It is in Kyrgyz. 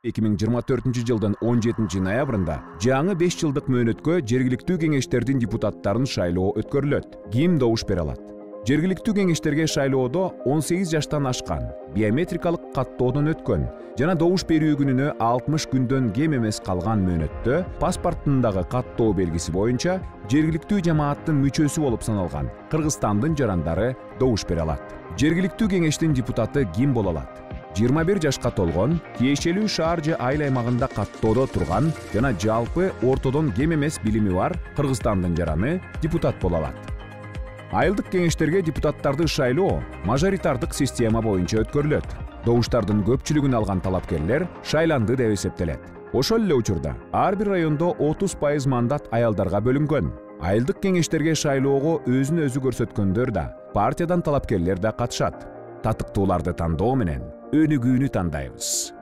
2024 жылдын 17 ноябрында жаңы 5 жылдык мөөнөткө жергиликтүү кеңештердин депутаттарын шайлоо өткөрүлөт. Ким добуш бере алат? Жергиликтүү кеңештерге шайлоодо 18 жаштан ашкан, биометрикалык каттоодон өткөн жана добуш берүү күнүнө 60 күндөн кем эмес калган мөөнөттө паспортундагы каттоо белгиси боюнча жергиликтүү жамааттын мүчөсү болуп саналган Кыргызстандын жарандары добуш бере алат. Жергиликтүү кеңештин депутаты ким боло алат? 21 жашка толгон, тиешелүү шаар же айыл аймагында каттоодо турган жана жалпы ортодон кем эмес билими бар Кыргызстандын жараны депутат боло алат. Айылдык кеңештерге депутаттарды шайлоо мажоритардык система боюнча өткөрүлөт. Добуштардын көпчүлүгүн алган талапкерлер шайланды деп эсептелет. Ошол эле учурда ар бир райондо 30% мандат аялдарга бөлүнгөн. Айылдык кеңештерге шайлоого өзүн өзү көрсөткөндөр да, партиядан талапкерлер да катышат. Татыктууларды тандоо менен өнүгүүнү тандайбыз.